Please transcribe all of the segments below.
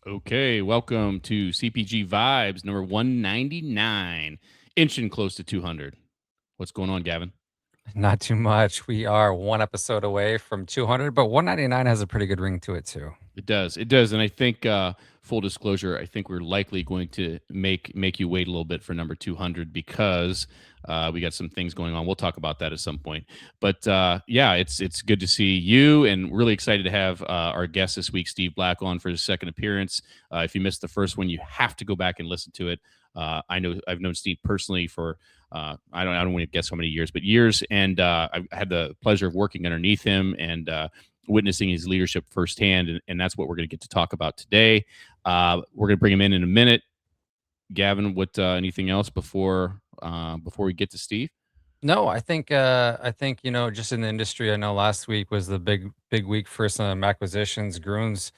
Okay, welcome to CPG Vibes number 199, inching close to 200. What's going on, Gavin? Not too much. We are one episode away from 200, but 199 has a pretty good ring to it too. It does. It does. And I think full disclosure, I think we're likely going to make you wait a little bit for number 200 because we got some things going on. We'll talk about that at some point. But yeah, it's good to see you, and really excited to have our guest this week, Steve Black, on for his second appearance. If you missed the first one, you have to go back and listen to it. I know I've known Steve personally for I don't want to guess how many years, but years, and I've had the pleasure of working underneath him and witnessing his leadership firsthand, and that's what we're going to get to talk about today. We're going to bring him in a minute. Gavin, what anything else before we get to Steve? No, I think just in the industry, I know last week was the big week for some acquisitions. Grooms,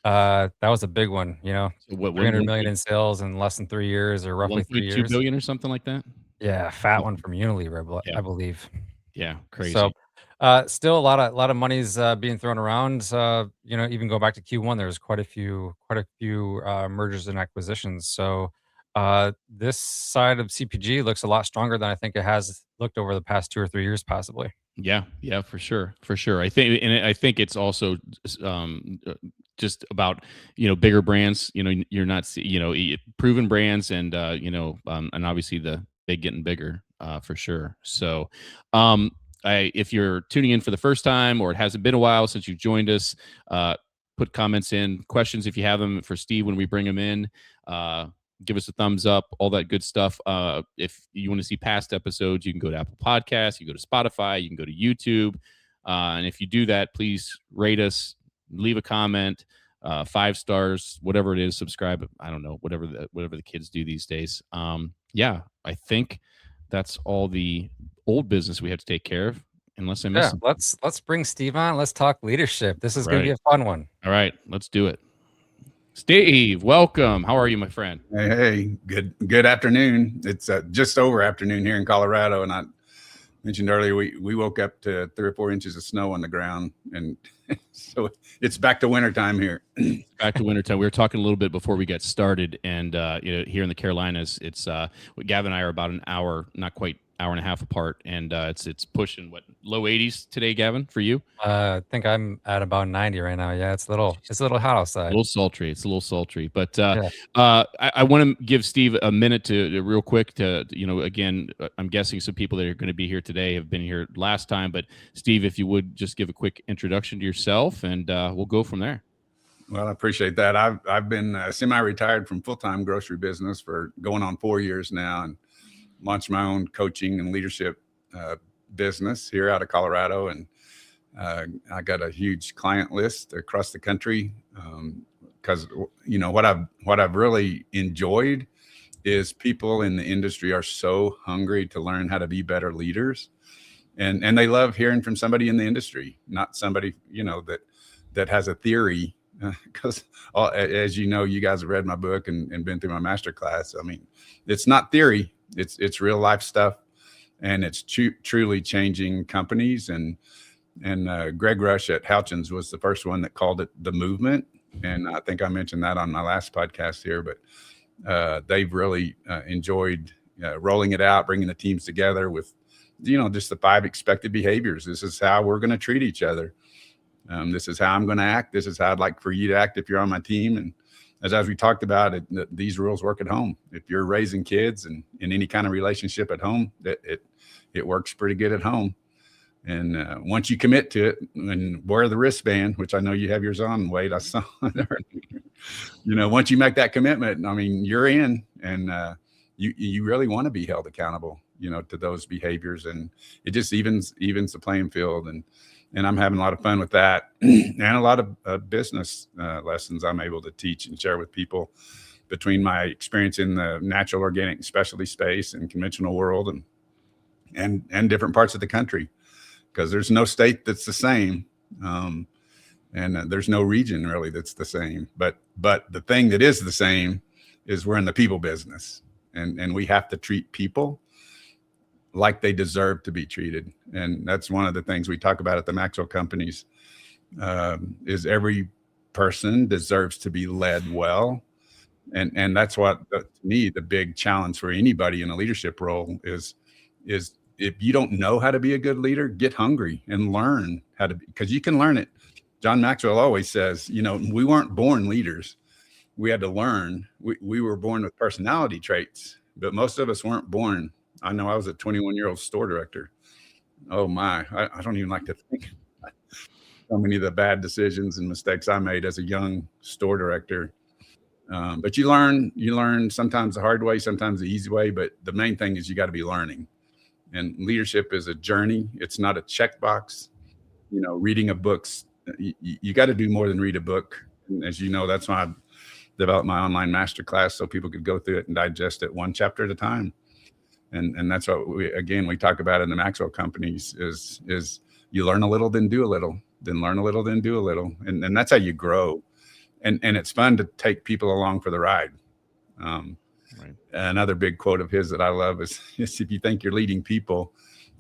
that was a big one. So what 300 million in sales in less than 3 years, or roughly 3 1.2 years. billion or something like that? Yeah, fat one from Unilever, Yeah, I believe. yeah, So, crazy. still a lot of money's being thrown around. Even go back to Q1, there was quite a few mergers and acquisitions. So, this side of CPG looks a lot stronger than I think it has looked over the past 2 or 3 years, possibly. Yeah, yeah, for sure, for sure. I think it's also um, uh, just about bigger brands. You're not proven brands, and and obviously the they getting bigger for sure. So, um, if you're tuning in for the first time or it hasn't been a while since you've joined us, uh, put comments in, questions if you have them for Steve when we bring him in. Uh, Give us a thumbs up, all that good stuff. If you want to see past episodes, you can go to Apple Podcasts, you can go to Spotify, you can go to YouTube. And if you do that, please rate us, leave a comment, 5 stars, whatever it is, subscribe. I don't know, whatever the kids do these days. Yeah, I think that's all the old business we have to take care of, unless I miss Yeah, something. let's bring Steve on. Let's talk leadership. This is going to be Right. a fun one. All right, let's do it. Steve, welcome. How are you, my friend? Hey, good afternoon. It's just over afternoon here in Colorado, and I mentioned earlier we woke up to 3 or 4 inches of snow on the ground, and so it's back to wintertime here. Back to wintertime. We were talking a little bit before we got started, and here in the Carolinas, it's Gavin and I are about an hour, not quite hour and a half apart, and it's pushing what, low 80s today, Gavin, for you. I think I'm at about 90 right now. Yeah, it's a little hot A outside. little sultry. It's a little sultry, but Yeah. I want to give Steve a minute to real quick to again. I'm guessing some people that are going to be here today have been here last time, but Steve, if you would just give a quick introduction to yourself, and we'll go from there. Well, I appreciate that. I've been semi-retired from full-time grocery business for going on 4 years now, and launched my own coaching and leadership uh, business here out of Colorado, and I got a huge client list across the country. Because what I've really enjoyed is people in the industry are so hungry to learn how to be better leaders, and they love hearing from somebody in the industry, not somebody that has a theory. Because as you know, you guys have read my book and been through my master class. I mean, it's not theory; it's real life stuff, and it's truly changing companies. And Greg Rush at Houchins was the first one that called it the movement, and I think I mentioned that on my last podcast here. But they've really enjoyed rolling it out, bringing the teams together with just the 5 expected behaviors. This is how we're going to treat each other. This is how I'm going to act. This is how I'd like for you to act if you're on my team. And as we talked about, these rules work at home. If you're raising kids and in any kind of relationship at home, it works pretty good at home. And once you commit to it and wear the wristband, which I know you have yours on, Wade, I saw there. Once you make that commitment, I mean, you're in, and you really want to be held accountable, to those behaviors, and it just evens the playing field. And I'm having a lot of fun with that, and a lot of business lessons I'm able to teach and share with people between my experience in the natural, organic, specialty space and conventional world, and different parts of the country, because there's no state that's the same, and there's no region really that's the same. But the thing that is the same is we're in the people business, and we have to treat people like they deserve to be treated. And that's one of the things we talk about at the Maxwell companies, is every person deserves to be led well. And that's what, to me, the big challenge for anybody in a leadership role is if you don't know how to be a good leader, get hungry and learn how to be, because you can learn it. John Maxwell always says, we weren't born leaders. We had to learn. We were born with personality traits, but most of us weren't born. I know I was a 21-year-old store director. Oh my, I don't even like to think so many of the bad decisions and mistakes I made as a young store director. But you learn sometimes the hard way, sometimes the easy way. But the main thing is you got to be learning. And leadership is a journey. It's not a checkbox. Reading a book, you got to do more than read a book. And as you know, that's why I developed my online masterclass, so people could go through it and digest it one chapter at a time. And that's what we talk about in the Maxwell companies is you learn a little, then do a little, then learn a little, then do a little. And that's how you grow. And it's fun to take people along for the ride. Right. Another big quote of his that I love is if you think you're leading people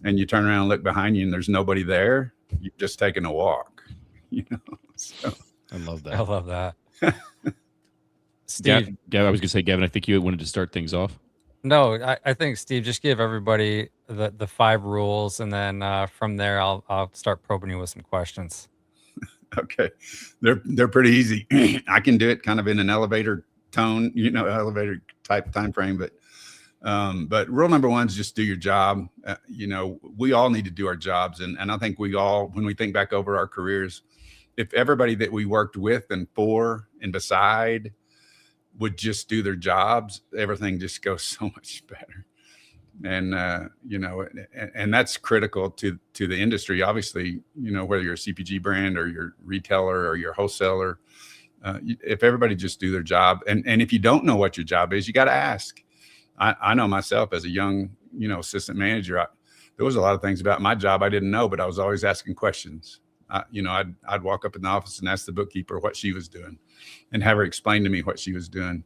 and you turn around and look behind you and there's nobody there, you've just taken a walk. So I love that. I love that. Steve, I was gonna say, Gavin, I think you wanted to start things off. No, I think Steve, just give everybody the 5 rules, and then from there I'll start probing you with some questions. Okay, they're pretty easy. I can do it kind of in an elevator tone, elevator type time frame. But rule number 1 is just do your job. We all need to do our jobs, and I think we all, when we think back over our careers, if everybody that we worked with and for and beside would just do their jobs, everything just goes so much better. And and that's critical to the industry. Obviously, whether you're a CPG brand or you're retailer or you're wholesaler, if everybody just do their job, and if you don't know what your job is, you got to ask. I know myself as a young assistant manager, there was a lot of things about my job I didn't know, but I was always asking questions. I'd walk up in the office and ask the bookkeeper what she was doing, and have her explain to me what she was doing.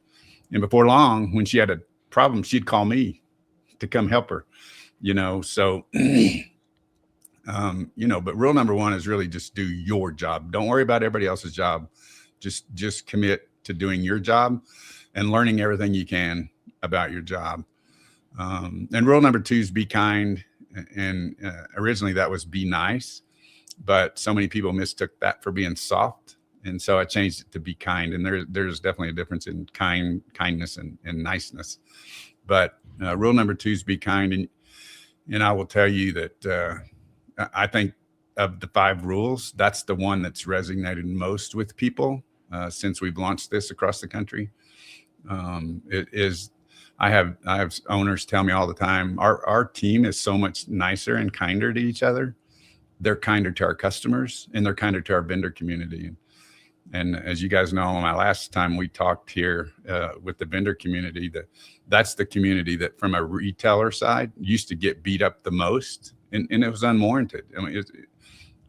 And before long, when she had a problem, she'd call me to come help her, so, but rule number 1 is really just do your job. Don't worry about everybody else's job. Just commit to doing your job and learning everything you can about your job. And rule number 2 is be kind. And originally that was be nice, but so many people mistook that for being soft. And so I changed it to be kind. And there's definitely a difference in kindness and niceness. But rule number 2 is be kind. And I will tell you that I think of the 5 rules, that's the one that's resonated most with people since we've launched this across the country. It is, I have owners tell me all the time, our team is so much nicer and kinder to each other. They're kinder to our customers, and they're kinder to our vendor community. And as you guys know, my last time we talked here with the vendor community, that's the community that from a retailer side used to get beat up the most, and it was unwarranted. I mean,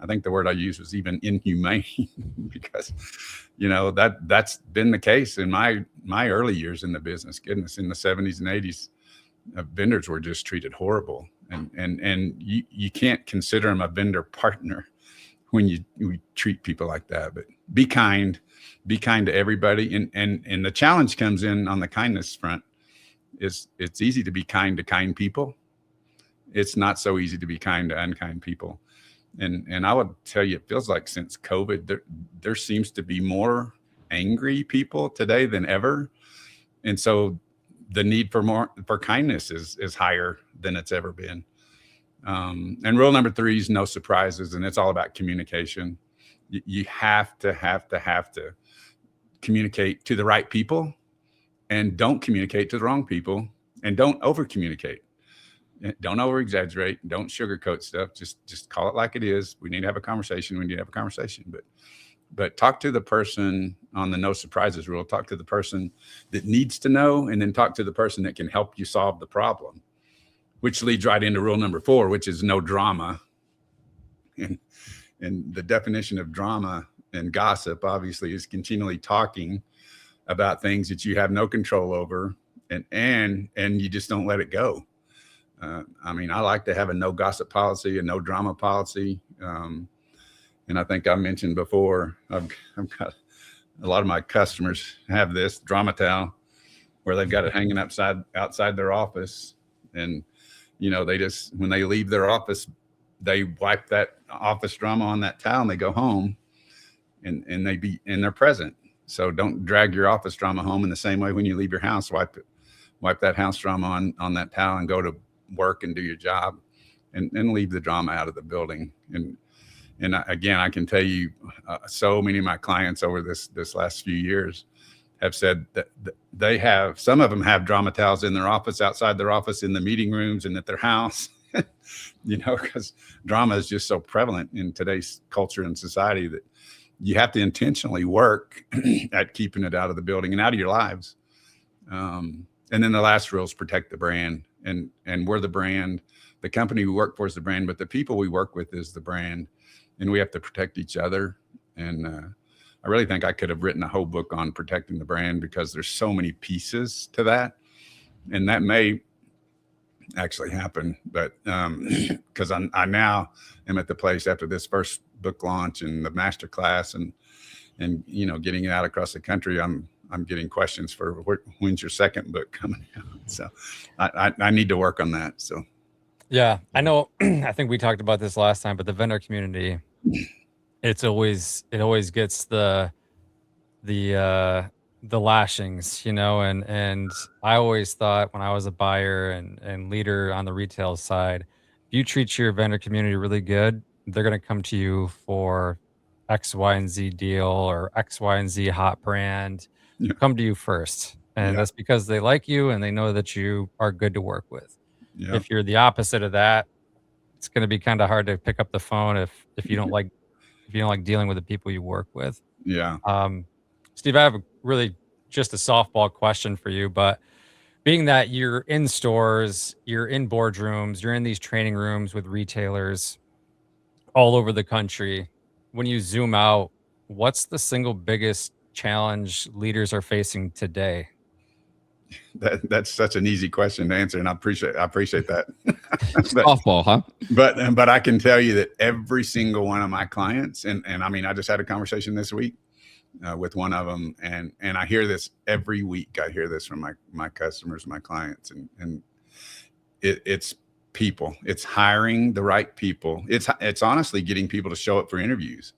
I think the word I used was even inhumane because, that's been the case in my early years in the business. Goodness, in the 70s and 80s, vendors were just treated horrible, and you can't consider them a vendor partner when you treat people like that. But be kind to everybody. And the challenge comes in on the kindness front. It's easy to be kind to kind people. It's not so easy to be kind to unkind people. And I would tell you, it feels like since COVID, there seems to be more angry people today than ever. And so the need for kindness is higher than it's ever been. And rule number 3 is no surprises, and it's all about communication. You have to communicate to the right people, and don't communicate to the wrong people, and don't over communicate. Don't over exaggerate. Don't sugarcoat stuff. Just call it like it is. We need to have a conversation. We need to have a conversation, but talk to the person on the no surprises rule. Talk to the person that needs to know, and then talk to the person that can help you solve the problem, which leads right into rule number 4, which is no drama. And the definition of drama and gossip obviously is continually talking about things that you have no control over, and you just don't let it go. I like to have a no gossip policy, a no drama policy. And I think I mentioned before, I've got a lot of my customers have this drama towel where they've got it hanging outside their office. And, they just, when they leave their office, they wipe that office drama on that towel and they go home and they're present. So don't drag your office drama home. In the same way, when you leave your house, wipe that house drama on that towel and go to work and do your job, and leave the drama out of the building. And again, I can tell you, so many of my clients over this last few years have said that some of them have drama towels in their office, outside their office, in the meeting rooms, and at their house, because drama is just so prevalent in today's culture and society that you have to intentionally work at keeping it out of the building and out of your lives. And then the last rule is protect the brand. And we're the brand. The company we work for is the brand, but the people we work with is the brand. And we have to protect each other. And I really think I could have written a whole book on protecting the brand, because there's so many pieces to that. And that may actually happen, but because I now am at the place after this first book launch and the master class and getting it out across the country, I'm getting questions for when's your second book coming out. So I need to work on that. So yeah, I know. I think we talked about this last time, but the vendor community, it always gets the lashings, and I always thought, when I was a buyer and leader on the retail side, if you treat your vendor community really good, they're going to come to you for X, Y, and Z deal or X, Y, and Z hot brand. Yeah. Come to you first. And that's because they like you and they know that you are good to work with. Yeah. If you're the opposite of that, it's going to be kind of hard to pick up the phone if you don't like dealing with the people you work with. Yeah. Steve, I have really just a softball question for you, but being that you're in stores, you're in boardrooms, you're in these training rooms with retailers all over the country, when you zoom out, what's the single biggest challenge leaders are facing today? That's such an easy question to answer, and I appreciate that. Softball, huh? But I can tell you that every single one of my clients, and I mean, I just had a conversation this week with one of them, and I hear this every week. I hear this from my customers, my clients, and it's people. It's hiring the right people. It's honestly getting people to show up for interviews.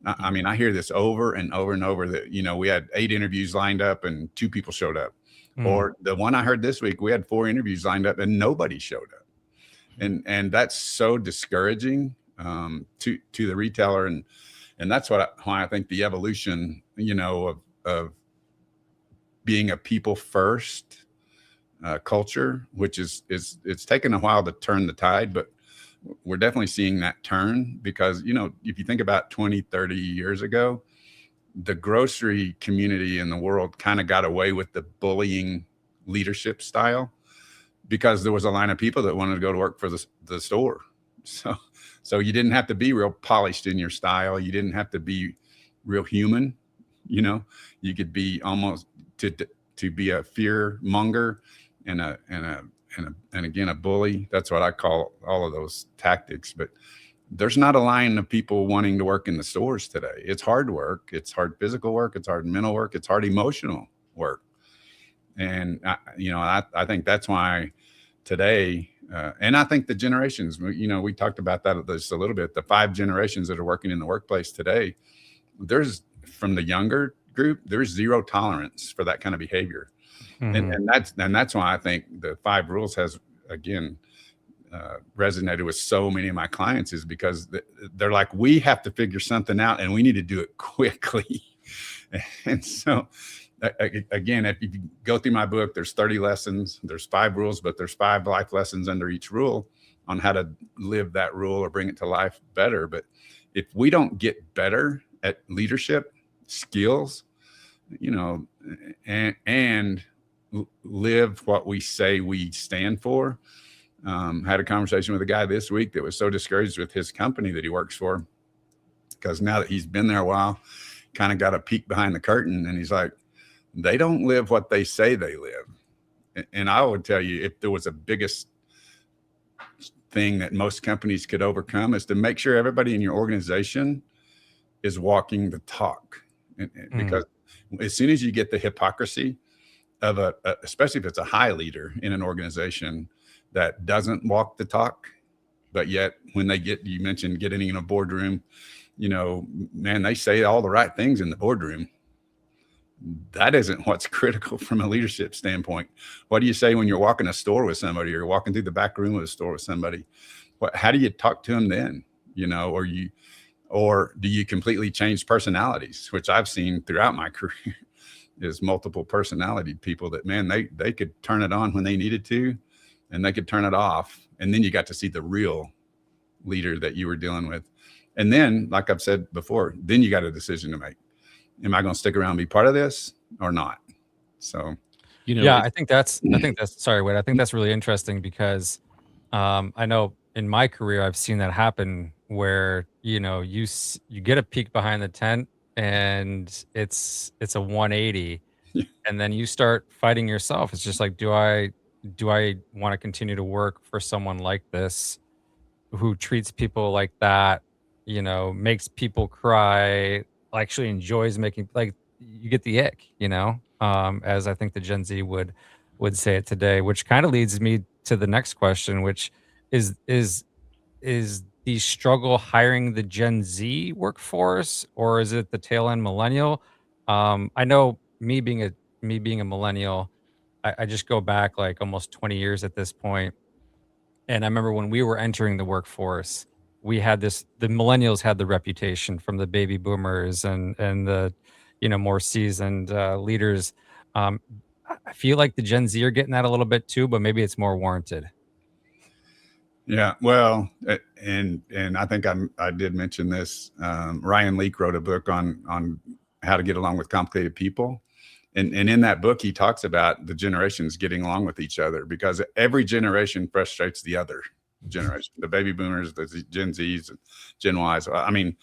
I mean, I hear this over and over and over that, we had 8 interviews lined up and 2 people showed up. Or the one I heard this week, we had 4 interviews lined up and nobody showed up. And that's so discouraging to the retailer. And that's why I think the evolution, of being a people first culture, which it's taken a while to turn the tide, but we're definitely seeing that turn, because, if you think about 20, 30 years ago, the grocery community in the world kind of got away with the bullying leadership style, because there was a line of people that wanted to go to work for the store. So you didn't have to be real polished in your style. You didn't have to be real human. You could be almost to be a fear monger and again, a bully. That's what I call all of those tactics. But there's not a line of people wanting to work in the stores today. It's hard work. It's hard physical work. It's hard mental work. It's hard emotional work. And, I think that's why today, and I think the generations, we talked about that just a little bit, the 5 generations that are working in the workplace today, from the younger group, there's zero tolerance for that kind of behavior. Mm-hmm. And that's why I think the 5 rules has, again, resonated with so many of my clients, is because they're like, we have to figure something out and we need to do it quickly. And so again, if you go through my book, there's 30 lessons, there's 5 rules, but there's 5 life lessons under each rule on how to live that rule or bring it to life better. But if we don't get better at leadership skills, and live what we say we stand for. Had a conversation with a guy this week that was so discouraged with his company that he works for, because now that he's been there a while, kind of got a peek behind the curtain, and he's like, they don't live what they say they live. And I would tell you, if there was a biggest thing that most companies could overcome, is to make sure everybody in your organization is walking the talk. because as soon as you get the hypocrisy of especially if it's a high leader in an organization that doesn't walk the talk, but yet when they you mentioned getting in a boardroom, man, they say all the right things in the boardroom. That isn't what's critical from a leadership standpoint. What do you say when you're walking a store with somebody, or you're walking through the back room of a store with somebody? How do you talk to them then? Or do you completely change personalities, which I've seen throughout my career is multiple personality people that, man, they could turn it on when they needed to, and they could turn it off. And then you got to see the real leader that you were dealing with. And then, like I've said before, then you got a decision to make. Am I going to stick around and be part of this or not? So, yeah, I think that's sorry, Wade. I think that's really interesting because I know in my career I've seen that happen where you get a peek behind the tent and it's a 180, and then you start fighting yourself. It's just like, do I want to continue to work for someone like this who treats people like that, makes people cry, actually enjoys making, like, you get the ick, as I think the Gen Z would say it today, which kind of leads me to the next question, which is the struggle hiring the Gen Z workforce, or is it the tail end millennial? I know me being a millennial, I just go back like almost 20 years at this point. And I remember when we were entering the workforce, we had the millennials had the reputation from the baby boomers and the, more seasoned leaders. I feel like the Gen Z are getting that a little bit too, but maybe it's more warranted. Yeah, well, and I think I did mention this. Ryan Leake wrote a book on how to get along with complicated people. And in that book, he talks about the generations getting along with each other, because every generation frustrates the other generation. The baby boomers, the Gen Zs, Gen Ys. I mean,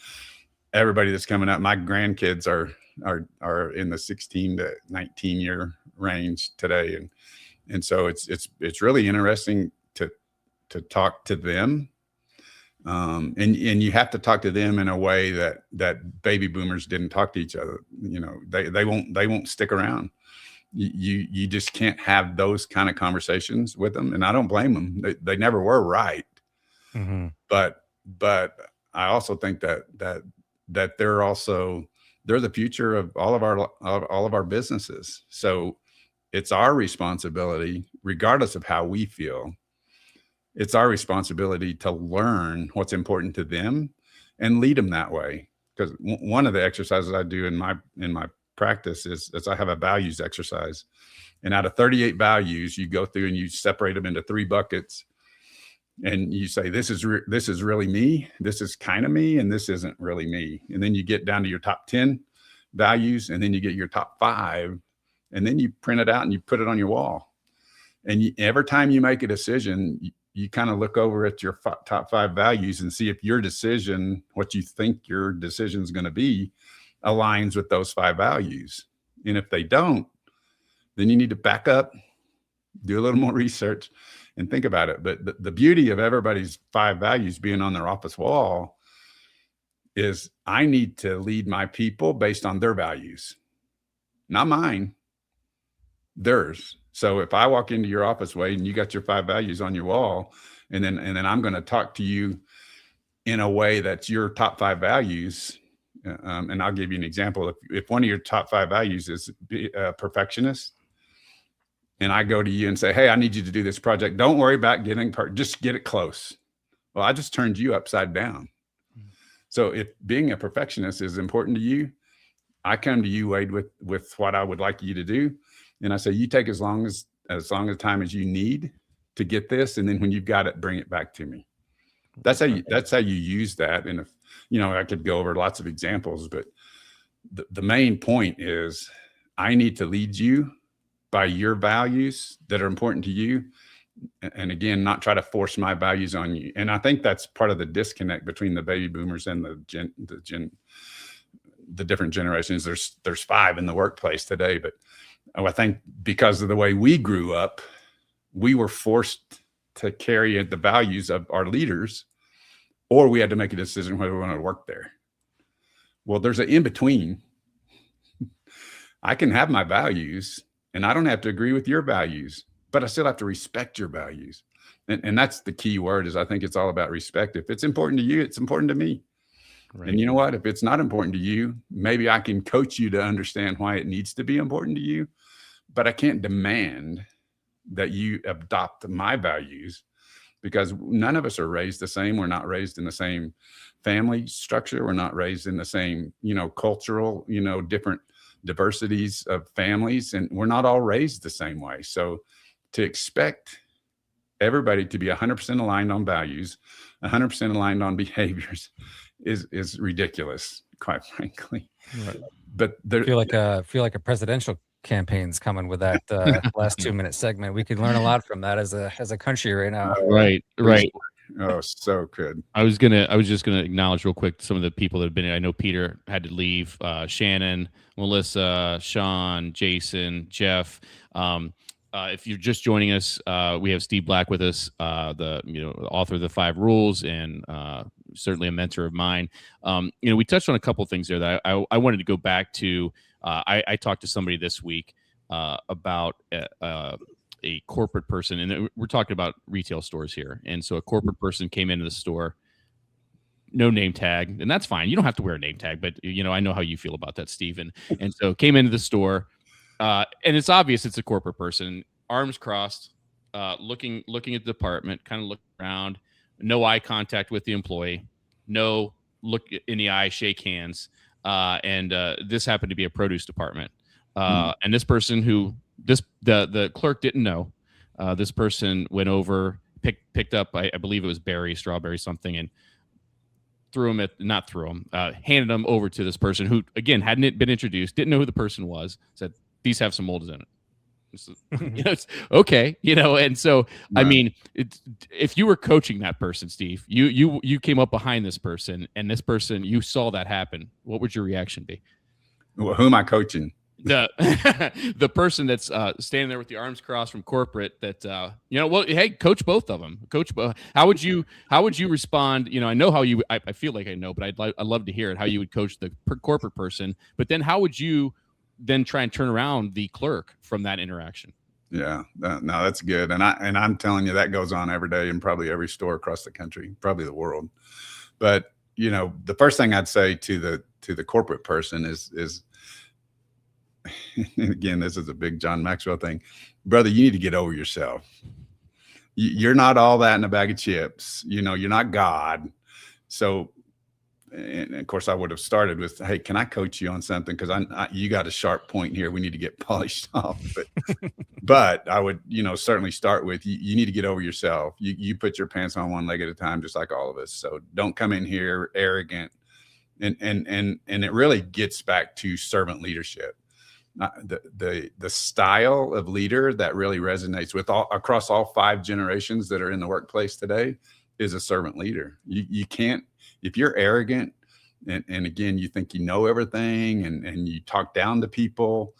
everybody that's coming up. My grandkids are in the 16 to 19 year range today, and so it's really interesting to talk to them. And you have to talk to them in a way that baby boomers didn't talk to each other. They won't stick around. You just can't have those kind of conversations with them. And I don't blame them. They never were right. Mm-hmm. But I also think that they're the future of all of our businesses. So it's our responsibility, regardless of how we feel. It's our responsibility to learn what's important to them and lead them that way. Because one of the exercises I do in my practice is I have a values exercise, and out of 38 values, you go through and you separate them into 3 buckets, and you say, this is really me, this is kind of me, and this isn't really me. And then you get down to your top 10 values, and then you get your top 5, and then you print it out and you put it on your wall. And every time you make a decision, you kind of look over at your top 5 values and see if your decision, what you think your decision is going to be, aligns with those 5 values. And if they don't, then you need to back up, do a little more research, and think about it. But the beauty of everybody's 5 values being on their office wall is I need to lead my people based on their values, not mine, theirs. So if I walk into your office, Wade, and you got your 5 values on your wall, and then I'm going to talk to you in a way that's your top 5 values. And I'll give you an example. If one of your top 5 values is be a perfectionist, and I go to you and say, hey, I need you to do this project. Don't worry about just get it close. Well, I just turned you upside down. So if being a perfectionist is important to you, I come to you, Wade, with what I would like you to do. And I say, you take as long as time as you need to get this. And then when you've got it, bring it back to me. That's how you use that. And if, I could go over lots of examples, but the main point is I need to lead you by your values that are important to you. And again, not try to force my values on you. And I think that's part of the disconnect between the baby boomers and the different generations. There's 5 in the workplace today, but I think because of the way we grew up, we were forced to carry the values of our leaders, or we had to make a decision whether we wanted to work there. Well, there's an in-between, I can have my values and I don't have to agree with your values, but I still have to respect your values. And that's the key word is I think it's all about respect. If it's important to you, it's important to me. Right. And you know what? If it's not important to you, maybe I can coach you to understand why it needs to be important to you, but I can't demand that you adopt my values because none of us are raised the same. We're not raised in the same family structure. We're not raised in the same, cultural, different diversities of families, and we're not all raised the same way. So to expect everybody to be 100% aligned on values, 100% aligned on behaviors is ridiculous, quite frankly. Right. But I feel like a presidential campaign's coming with that last 2-minute segment. We could learn a lot from that as a country right now. Right. Right. Oh, so good. I was just gonna acknowledge real quick some of the people that have been in. I know Peter had to leave. Shannon, Melissa, Sean, Jason, Jeff. If you're just joining us, we have Steve Black with us, the author of the 5 Rules and certainly a mentor of mine. We touched on a couple of things there that I wanted to go back to. I talked to somebody this week about a corporate person, and we're talking about retail stores here. And so a corporate person came into the store, no name tag, and that's fine. You don't have to wear a name tag, but I know how you feel about that, Steve. And so came into the store, and it's obvious it's a corporate person, arms crossed, looking at the department, kind of looking around, no eye contact with the employee, no look in the eye, shake hands. And this happened to be a produce department. And this person the clerk didn't know. This person went over, picked up, I believe it was strawberry, something, and handed them over to this person who, again, hadn't been introduced, didn't know who the person was, said, these have some molds in it. It's okay, and so right. I mean, if you were coaching that person, Steve, you came up behind this person, and this person, you saw that happen, what would your reaction be? Well, who am I coaching? The person that's standing there with the arms crossed from corporate. That hey, coach both of them. How would you respond? I know how you. I feel like I know, but I'd love to hear it. How you would coach the corporate person, but then how would you then try and turn around the clerk from that interaction? Yeah, no, that's good. And I'm telling you, that goes on every day in probably every store across the country, probably the world. But the first thing I'd say to the corporate person is again, this is a big John Maxwell thing, brother. You need to get over yourself. You're not all that in a bag of chips. You're not God. So, and of course, I would have started with, "Hey, can I coach you on something? Because you got a sharp point here. We need to get polished off." But I would, certainly start with you need to get over yourself. You put your pants on one leg at a time, just like all of us. So don't come in here arrogant. And it really gets back to servant leadership. The style of leader that really resonates with across all 5 generations that are in the workplace today is a servant leader. You can't, if you're arrogant and again, you think you know everything and you talk down to people.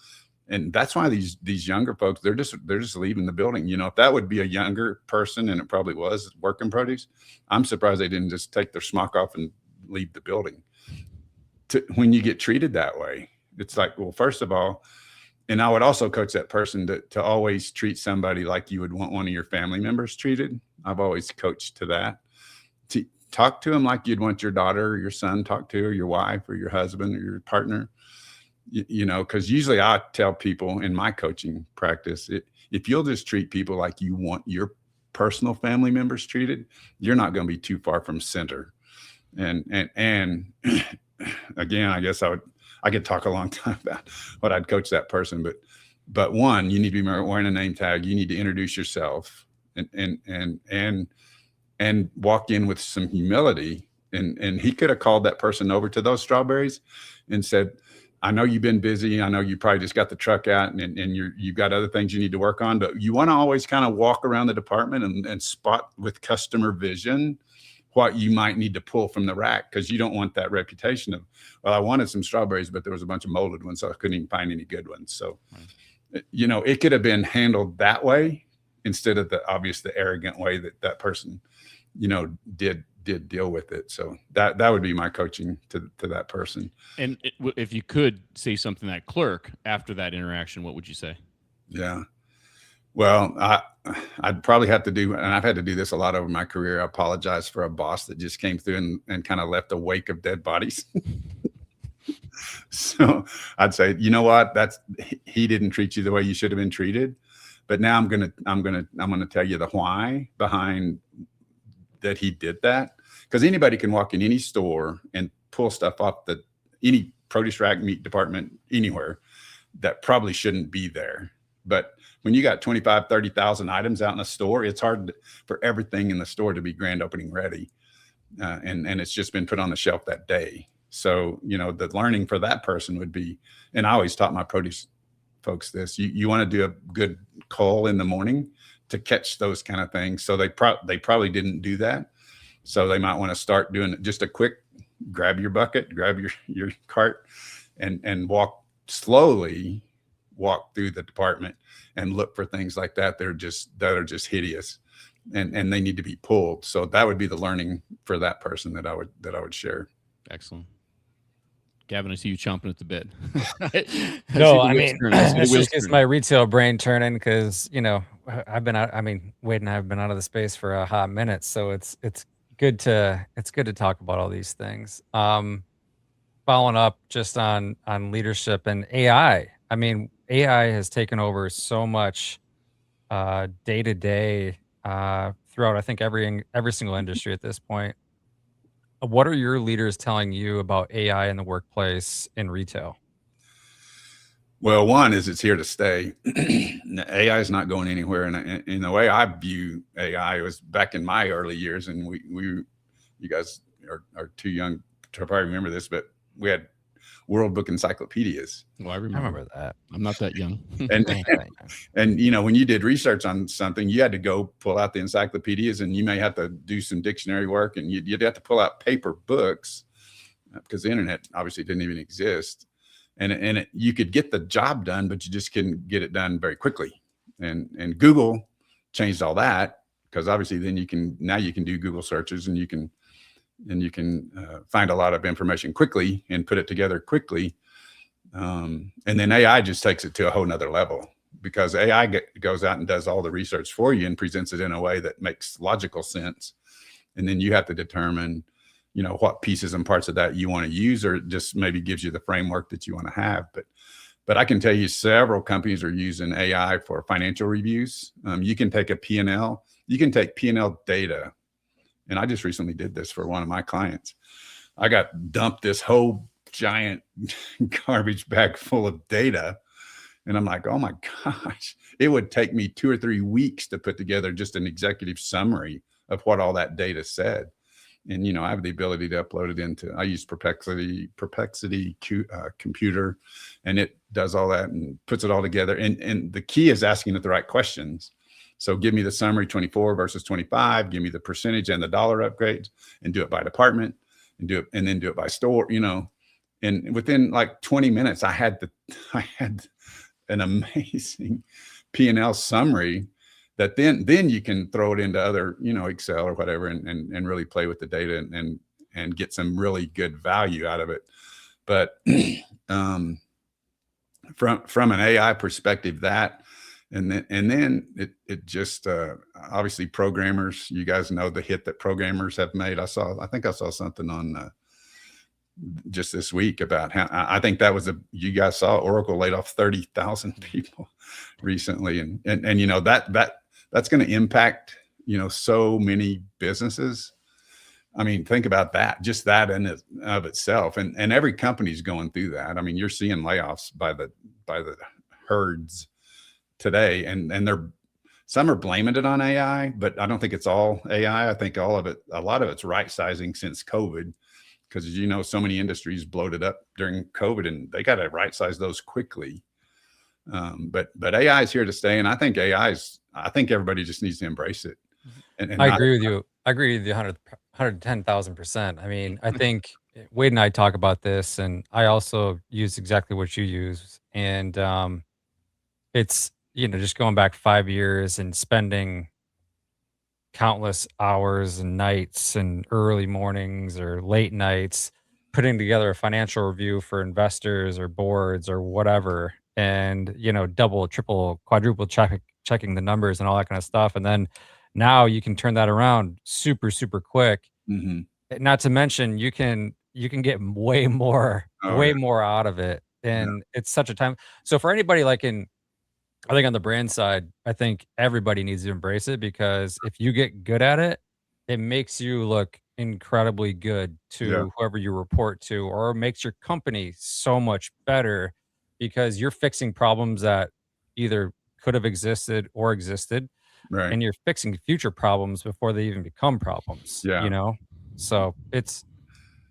And that's why these younger folks, they're just leaving the building. If that would be a younger person, and it probably was working produce, I'm surprised they didn't just take their smock off and leave the building. When you get treated that way, it's like, well, first of all, and I would also coach that person to always treat somebody like you would want one of your family members treated. I've always coached to that. To talk to them like you'd want your daughter or your son talk to, or your wife or your husband or your partner. Because usually I tell people in my coaching practice, if you'll just treat people like you want your personal family members treated, you're not going to be too far from center. And again, I guess I could talk a long time about what I'd coach that person, but one, you need to be wearing a name tag. You need to introduce yourself and walk in with some humility. And he could have called that person over to those strawberries and said, "I know you've been busy. I know you probably just got the truck out and you've got other things you need to work on, but you want to always kind of walk around the department and spot with customer vision what you might need to pull from the rack, because you don't want that reputation of, well, I wanted some strawberries, but there was a bunch of molded ones, so I couldn't even find any good ones." So, it could have been handled that way instead of the arrogant way that person, did did deal with it. So that would be my coaching to that person. And if you could say something to that clerk after that interaction, what would you say? Yeah. Well, I'd probably have to do, and I've had to do this a lot over my career. I apologize for a boss that just came through and kind of left a wake of dead bodies. So I'd say, you know what, he didn't treat you the way you should have been treated. But now I'm gonna tell you the why behind that he did that. Because anybody can walk in any store and pull stuff off any produce rack, meat department, anywhere that probably shouldn't be there. But when you got 25, 30,000 items out in a store, it's hard for everything in the store to be grand opening ready. And it's just been put on the shelf that day. So, the learning for that person would be, and I always taught my produce folks this, you want to do a good call in the morning to catch those kind of things. So they probably didn't do that. So they might want to start doing just a quick grab your bucket, grab your cart, and slowly walk through the department and look for things like that. That are just hideous, and they need to be pulled. So that would be the learning for that person that I would share. Excellent. Gavin, I see you chomping at the bit. No, I mean, this just gets my retail brain turning because, I've been out. I mean, Wade and I have been out of the space for a hot minute, so it's good to talk about all these things. Following up just on leadership and AI. I mean, AI has taken over so much day to day throughout, I think, every single industry at this point. What are your leaders telling you about AI in the workplace in retail? Well, one is it's here to stay. AI is not going anywhere. And in the way I view AI, it was back in my early years, and you guys are too young to probably remember this, but we had World Book encyclopedias. Well, I remember that. I'm not that young. And when you did research on something, you had to go pull out the encyclopedias, and you may have to do some dictionary work, and you'd have to pull out paper books because the internet obviously didn't even exist. And you could get the job done, but you just couldn't get it done very quickly. And Google changed all that, because obviously then you can do Google searches, and you can find a lot of information quickly and put it together quickly. And then AI just takes it to a whole nother level, because AI goes out and does all the research for you and presents it in a way that makes logical sense. And then you have to determine, what pieces and parts of that you want to use, or just maybe gives you the framework that you want to have. But I can tell you several companies are using AI for financial reviews. You can take a P&L, you can take P&L data. And I just recently did this for one of my clients. I got dumped this whole giant garbage bag full of data. And I'm like, oh my gosh, it would take me 2 or 3 weeks to put together just an executive summary of what all that data said. And, I have the ability to upload it I use Perplexity computer, and it does all that and puts it all together. And the key is asking it the right questions. So give me the summary 24 versus 25, give me the percentage and the dollar upgrades, and do it by department, and then do it by store, and within like 20 minutes, I had an amazing P&L summary that then you can throw it into other, Excel or whatever, and really play with the data and get some really good value out of it. But from an AI perspective, and then it just obviously programmers, you guys know the hit that programmers have made. I think I saw something on just this week about how I think you guys saw Oracle laid off 30,000 people recently, and that's going to impact so many businesses. I mean, think about that, just that in of itself, and every company's going through that. I mean, you're seeing layoffs by the herds today, and some are blaming it on AI, but I don't think it's all AI. I think a lot of it's right sizing since COVID, because so many industries bloated up during COVID, and they got to right size those quickly. But AI is here to stay, and I think I think everybody just needs to embrace it. And I agree with you. I agree with you 110,000%. I mean, I think Wade and I talk about this, and I also use exactly what you use. And it's, just going back 5 years and spending countless hours and nights and early mornings or late nights putting together a financial review for investors or boards or whatever, and double, triple, quadruple checking the numbers and all that kind of stuff. And then now you can turn that around super, super quick. Hmm. Not to mention you can get Oh way yeah. more out of it. Yeah. And it's such a time. So for anybody like in I think on the brand side, I think everybody needs to embrace it, because if you get good at it, it makes you look incredibly good Yeah. to whoever you report to, or makes your company so much better because you're fixing problems that either could have existed or existed, Right. and you're fixing future problems before they even become problems, Yeah. So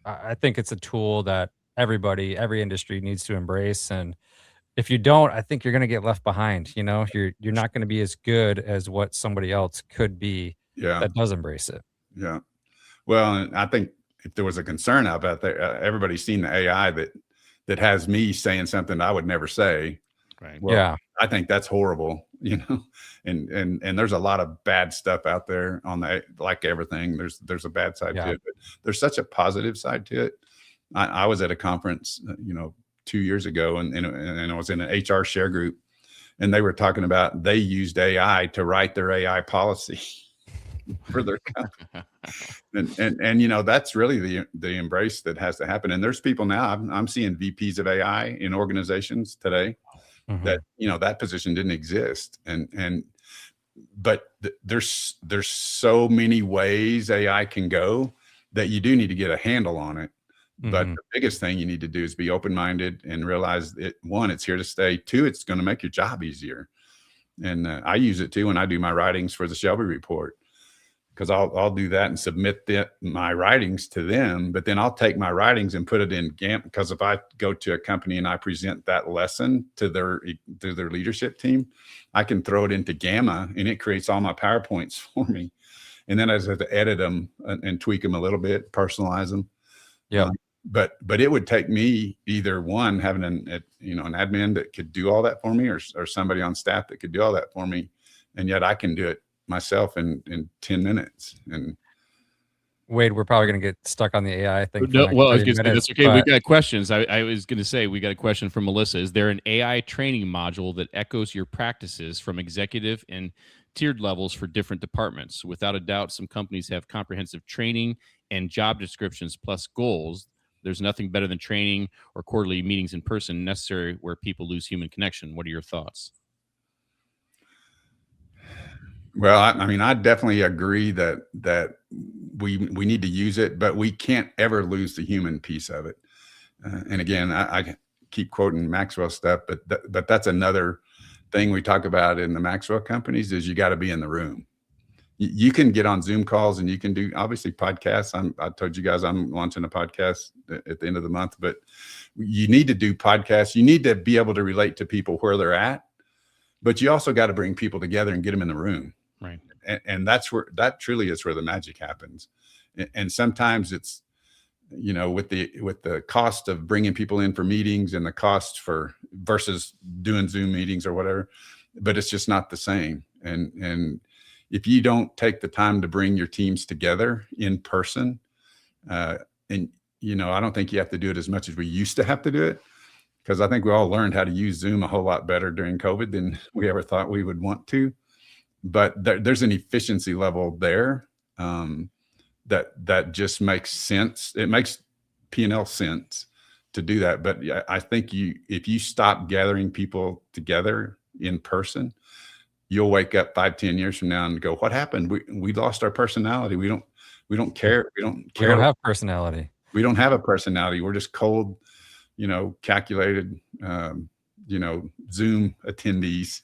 I think it's a tool that every industry needs to embrace. And if you don't, I think you're gonna get left behind, You're not gonna be as good as what somebody else could be Yeah. that does embrace it. Yeah. Well, and I think if there was a concern about that, everybody's seen the AI that has me saying something I would never say. Right. Well, Yeah, I think that's horrible, and there's a lot of bad stuff out there on the, like everything. There's a bad side to yeah. it, but there's such a positive side to it. I was at a conference, 2 years ago, and I was in an HR share group, and they were talking about they used AI to write their AI policy for their company. And that's really the embrace that has to happen. And there's people now, I'm seeing VPs of AI in organizations today that Mhm. that position didn't exist. But there's so many ways AI can go that you do need to get a handle on it. But Mhm. the biggest thing you need to do is be open-minded and realize that, one, it's here to stay. Two, it's going to make your job easier. And I use it too when I do my writings for the Shelby report, because I'll do that and submit my writings to them. But then I'll take my writings and put it in Gamma, because if I go to a company and I present that lesson to their leadership team, I can throw it into Gamma and it creates all my PowerPoints for me. And then I just have to edit them and tweak them a little bit, personalize them. Yep. Um, but it would take me either, one, having an admin that could do all that for me, or somebody on staff that could do all that for me, and yet I can do it myself in 10 minutes. And Wade, we're probably gonna get stuck on the AI thing for the No, next well, I was 30 going to say minutes, that's okay. We but got questions. I was going to say we got a question from Melissa. Is there an AI training module that echoes your practices from executive and tiered levels for different departments? Without a doubt, some companies have comprehensive training and job descriptions plus goals. There's nothing better than training or quarterly meetings in person necessary where people lose human connection. What are your thoughts? well, I mean, I definitely agree that we need to use it, but we can't ever lose the human piece of it. And again, I keep quoting Maxwell stuff, but that's another thing we talk about in the Maxwell companies, is you got to be in the room. You can get on Zoom calls and you can do, obviously, podcasts. I told you guys I'm launching a podcast at the end of the month, but you need to do podcasts. You need to be able to relate to people where they're at, but you also got to bring people together and get them in the room. Right. And that truly is where the magic happens. And sometimes it's, with the cost of bringing people in for meetings and the cost for versus doing Zoom meetings or whatever, but it's just not the same. And if you don't take the time to bring your teams together in person, and I don't think you have to do it as much as we used to have to do it, because I think we all learned how to use Zoom a whole lot better during COVID than we ever thought we would want to. But there's an efficiency level there, that just makes sense. It makes P&L sense to do that. But yeah, I think if you stop gathering people together in person, you'll wake up 5-10 years from now and go, what happened? We lost our personality. We don't care. We don't we don't care. have personality. We don't have a personality. We're just cold, calculated, Zoom attendees.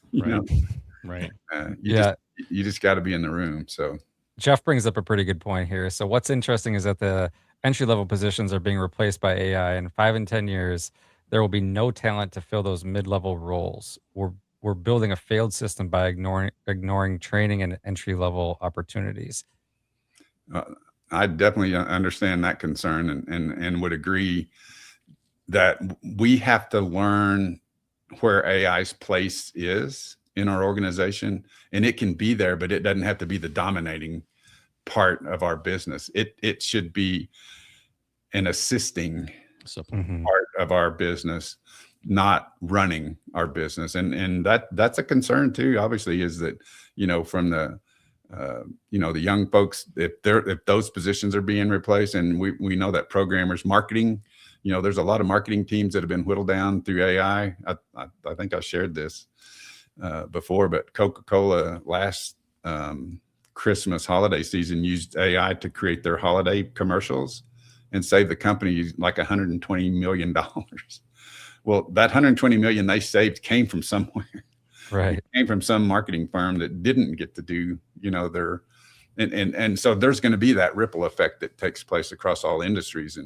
Right. Right. Yeah. You just got to be in the room. So Jeff brings up a pretty good point here. So what's interesting is that the entry level positions are being replaced by AI. In 5 and 10 years, there will be no talent to fill those mid level roles. We're building a failed system by ignoring training and entry level opportunities. uh, I definitely understand that concern, and would agree that we have to learn where AI's place is in our organization, and it can be there, but it doesn't have to be the dominating part of our business. It should be an assisting part of our business, not running our business. And that's a concern too, obviously, is that, from the the young folks, if those positions are being replaced, and we know that programmers, marketing, there's a lot of marketing teams that have been whittled down through AI. I think I shared this before, but Coca-Cola last Christmas holiday season used AI to create their holiday commercials and save the company like $120 million. Well, that 120 million they saved came from somewhere. Right. It came from some marketing firm that didn't get to do, their, and so there's going to be that ripple effect that takes place across all industries.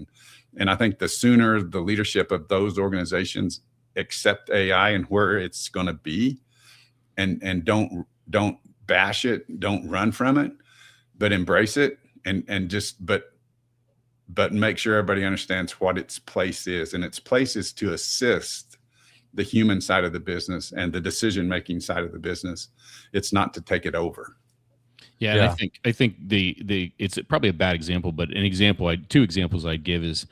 And I think the sooner the leadership of those organizations accept AI and where it's going to be, and don't bash it, don't run from it, but embrace it, and just, but make sure everybody understands what its place is. And its place is to assist the human side of the business and the decision-making side of the business. It's not to take it over. Yeah, and I think the it's probably a bad example, but two examples I'd give is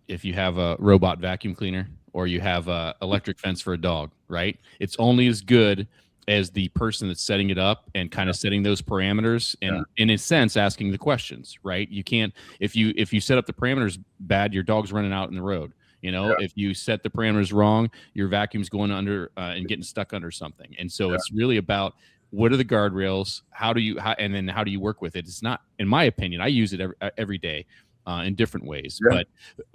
if you have a robot vacuum cleaner or you have a electric fence for a dog, right? It's only as good as the person that's setting it up and kind of setting those parameters and in a sense asking the questions, right? You can't, if you set up the parameters bad, your dog's running out in the road. If you set the parameters wrong, your vacuum's going under and getting stuck under something. And so it's really about, what are the guardrails? And then how do you work with it? It's not, in my opinion, I use it every day in different ways. Yeah.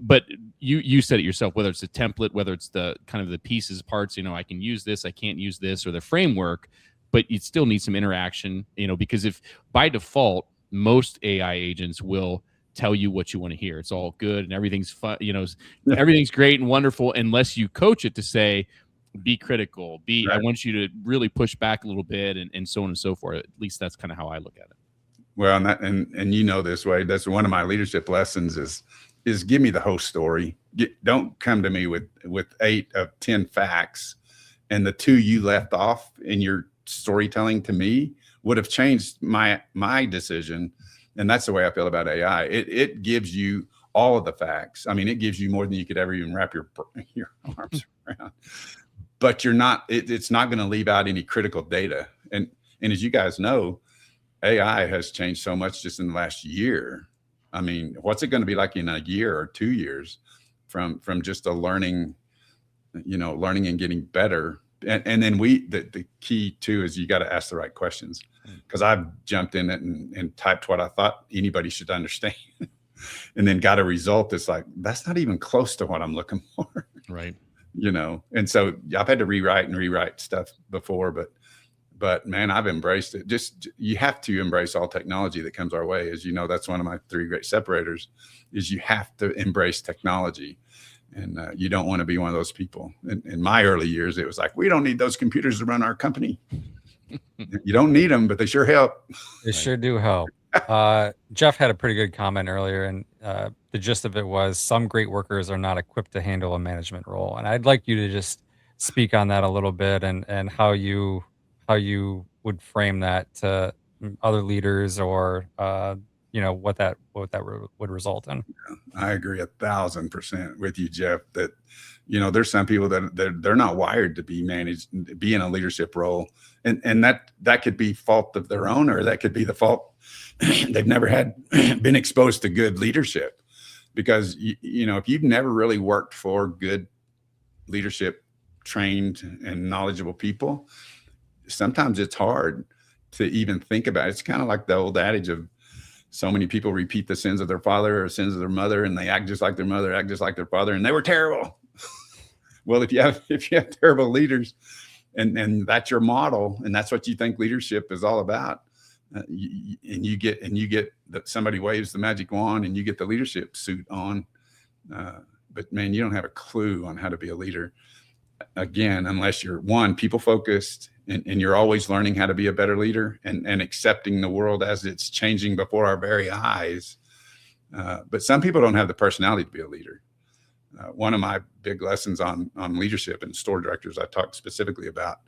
But you said it yourself, whether it's a template, whether it's the kind of the pieces, parts, I can use this, I can't use this, or the framework, but you still need some interaction, because if by default, most AI agents will tell you what you want to hear. It's all good and everything's fun, everything's great and wonderful, unless you coach it to say, be critical, I want you to really push back a little bit, and so on and so forth. At least that's kind of how I look at it. Well, and this way, that's one of my leadership lessons is give me the whole story. Don't come to me with 8 of 10 facts, and the 2 you left off in your storytelling to me would have changed my decision. And that's the way I feel about AI. It gives you all of the facts. I mean, it gives you more than you could ever even wrap your arms around. But it's not going to leave out any critical data. And as you guys know, AI has changed so much just in the last year. I mean, what's it going to be like in a year or 2 years from just a learning and getting better? And then the key too is you got to ask the right questions, because I've jumped in it and typed what I thought anybody should understand and then got a result that's like, that's not even close to what I'm looking for. Right. And so I've had to rewrite stuff before, but man, I've embraced it. Just, you have to embrace all technology that comes our way. As you know, that's one of my 3 great separators, is you have to embrace technology. And you don't want to be one of those people. In my early years, it was like, we don't need those computers to run our company. You don't need them, but they sure help. They sure do help. Jeff had a pretty good comment earlier, and the gist of it was, some great workers are not equipped to handle a management role. And I'd like you to just speak on that a little bit, and how you would frame that to other leaders, or what that would result in. I agree 1,000% with you, Jeff, that there's some people that they're not wired to be in a leadership role, and that could be fault of their own, or that could be the fault they've never been exposed to good leadership. Because if you've never really worked for good leadership trained and knowledgeable people, sometimes it's hard to even think about it. It's kind of like the old adage of, so many people repeat the sins of their father or sins of their mother, and they act just like their mother, act just like their father, and they were terrible. Well, if you have terrible leaders, and that's your model, and that's what you think leadership is all about, and you get that somebody waves the magic wand and you get the leadership suit on, but man, you don't have a clue on how to be a leader. Again, unless you're people focused, and you're always learning how to be a better leader, and accepting the world as it's changing before our very eyes. But some people don't have the personality to be a leader. One of my big lessons on leadership and store directors I talk specifically about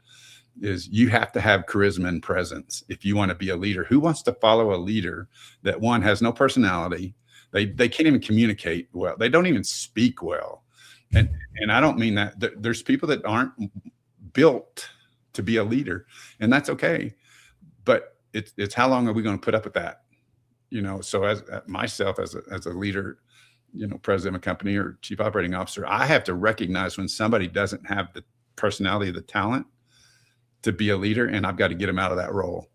is you have to have charisma and presence if you want to be a leader. Who wants to follow a leader that, one, has no personality? They can't even communicate well. They don't even speak well. And I don't mean that. There's people that aren't built to be a leader, and that's okay. But it's how long are we going to put up with that? So as myself as a leader, president of a company or chief operating officer, I have to recognize when somebody doesn't have the personality, the talent to be a leader, and I've got to get them out of that role.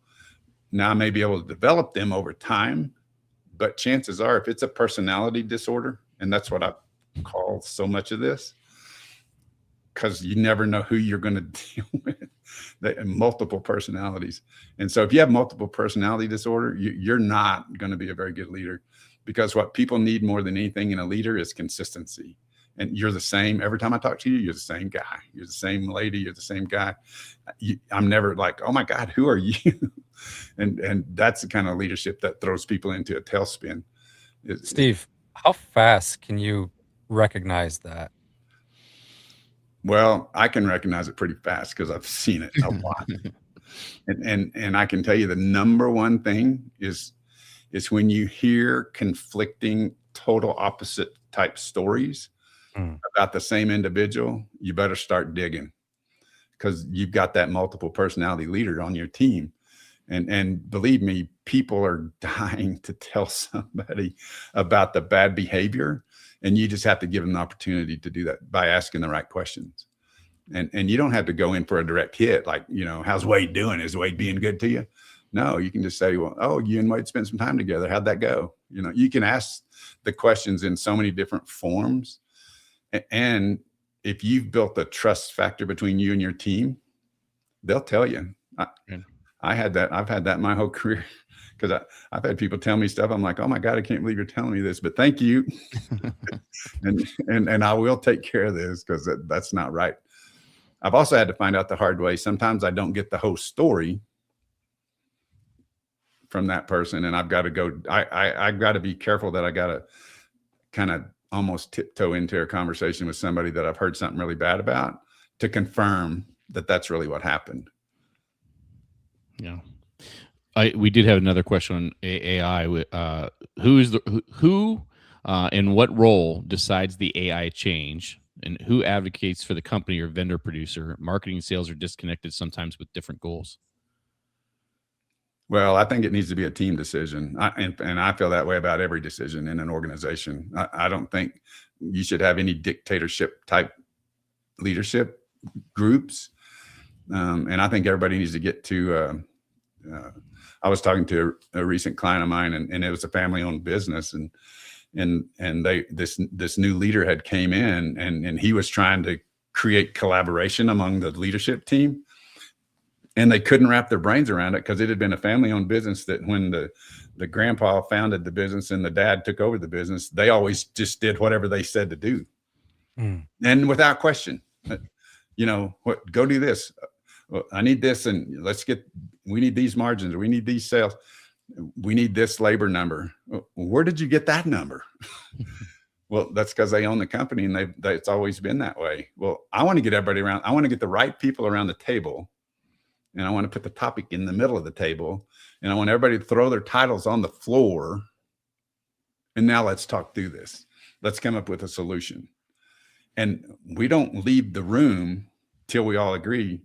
Now I may be able to develop them over time, but chances are if it's a personality disorder, and that's what I call so much of this, because you never know who you're going to deal with, multiple personalities. And so if you have multiple personality disorder, you're not going to be a very good leader, because what people need more than anything in a leader is consistency. And you're the same. Every time I talk to you, you're the same guy. You're the same lady. You're the same guy. I'm never like, oh my God, who are you? and that's the kind of leadership that throws people into a tailspin. Steve, how fast can you recognize that? Well, I can recognize it pretty fast because I've seen it a lot. And I can tell you the number one thing is when you hear conflicting, total opposite type stories about the same individual, you better start digging, because you've got that multiple personality leader on your team. And believe me, people are dying to tell somebody about the bad behavior. And you just have to give them the opportunity to do that by asking the right questions. And you don't have to go in for a direct hit, like, how's Wade doing? Is Wade being good to you? No, you can just say, well, oh, you and Wade spent some time together. How'd that go? You can ask the questions in so many different forms. And if you've built a trust factor between you and your team, they'll tell you. I've had that my whole career, because I've had people tell me stuff. I'm like, oh my God, I can't believe you're telling me this, but thank you. and I will take care of this, because that's not right. I've also had to find out the hard way. Sometimes I don't get the whole story from that person, and I've got to go. I've got to be careful that I got to kind of almost tiptoe into a conversation with somebody that I've heard something really bad about to confirm that that's really what happened. Yeah. We did have another question on AI. Who in what role decides the AI change, and who advocates for the company or vendor producer? Marketing and sales are disconnected sometimes with different goals. Well, I think it needs to be a team decision. And I feel that way about every decision in an organization. I don't think you should have any dictatorship type leadership groups. And I think everybody needs to get to, I was talking to a recent client of mine, and it was a family-owned business, and this new leader had came in, and he was trying to create collaboration among the leadership team, and they couldn't wrap their brains around it, because it had been a family-owned business that when the grandpa founded the business and the dad took over the business, they always just did whatever they said to do, and without question. Go do this. Well, I need this, and we need these margins, or we need these sales. We need this labor number. Where did you get that number? Well, that's because they own the company, and it's always been that way. Well, I want to get everybody around. I want to get the right people around the table, and I want to put the topic in the middle of the table, and I want everybody to throw their titles on the floor. And now let's talk through this. Let's come up with a solution. And we don't leave the room till we all agree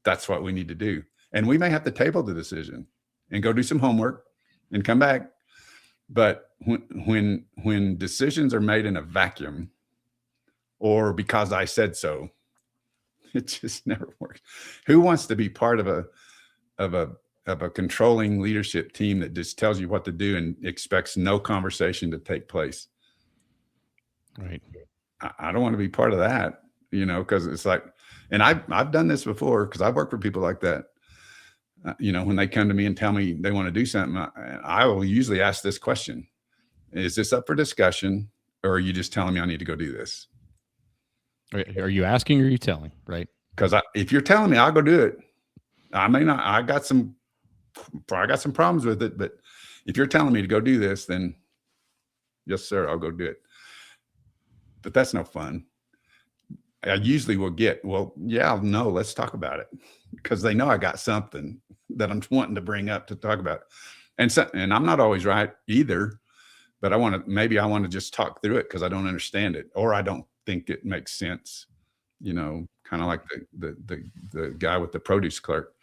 that's what we need to do. And we may have to table the decision and go do some homework and come back. But when decisions are made in a vacuum, or because I said so, it just never works. Who wants to be part of a controlling leadership team that just tells you what to do and expects no conversation to take place? Right. I don't want to be part of that, because it's like, and I've done this before, because I've worked for people like that. When they come to me and tell me they want to do something, I will usually ask this question: is this up for discussion, or are you just telling me I need to go do this? Are you asking, or are you telling? Right. Because if you're telling me, I'll go do it. I may not. I got some problems with it, but if you're telling me to go do this, then yes, sir, I'll go do it. but that's no fun. I usually will get, well, yeah, no, let's talk about it, because they know I got something that I'm wanting to bring up to talk about. And I'm not always right either, but maybe I want to just talk through it because I don't understand it, or I don't think it makes sense. Kind of like the guy with the produce clerk.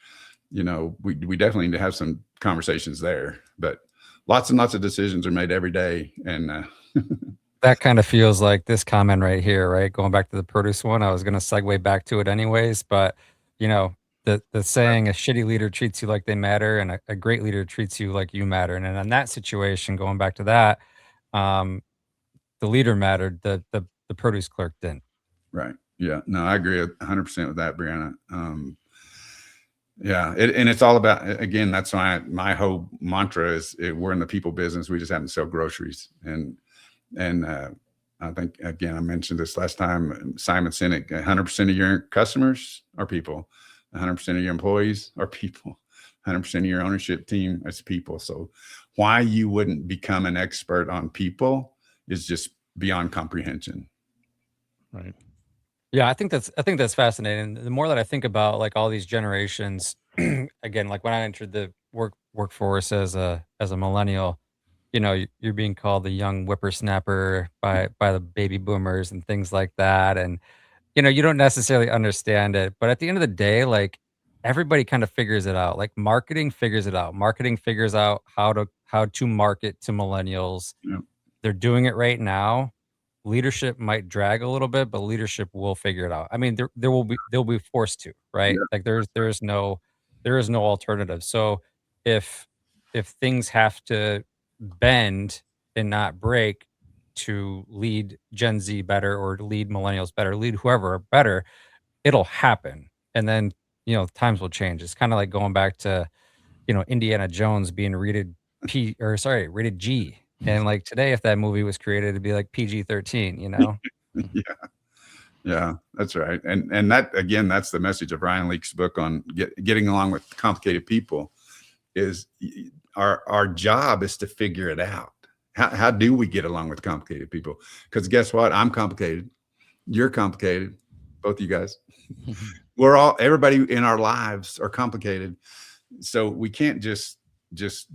We definitely need to have some conversations there, but lots and lots of decisions are made every day. And That kind of feels like this comment right here, right? Going back to the produce one, I was going to segue back to it anyways, but you know, the saying, a shitty leader treats you like they matter, and a great leader treats you like you matter. And in that situation, going back to that, um, the leader mattered, the produce clerk didn't. right. Yeah. No, I agree 100% with that, Brianna. Yeah. And it's all about, again, that's why my whole mantra is we're in the people business. We just happen to sell groceries. And I think, again, I mentioned this last time, Simon Sinek, 100% of your customers are people, 100% of your employees are people, 100% of your ownership team is people. So why you wouldn't become an expert on people is just beyond comprehension. Right. Yeah, I think that's fascinating. The more that I think about like all these generations, again, like when I entered the workforce as a millennial, you're being called the young whippersnapper by the baby boomers and things like that, and you don't necessarily understand it, but at the end of the day, like everybody kind of figures it out. Like marketing figures it out. Marketing figures out how to market to millennials. Yeah. They're doing it right now. Leadership might drag a little bit, but leadership will figure it out. I mean, they'll be forced to, right? Yeah. Like there is no alternative. So if things have to bend and not break to lead Gen Z better or lead millennials better, lead whoever better, it'll happen. And then, times will change. It's kind of like going back to, Indiana Jones being rated G. And like today, if that movie was created, it'd be like PG-13. Yeah. Yeah, that's right. And that, again, that's the message of Ryan Leake's book on getting along with complicated people is our job is to figure it out. How do we get along with complicated people? Because guess what? I'm complicated. You're complicated. Both of you guys. Everybody in our lives are complicated. So we can't just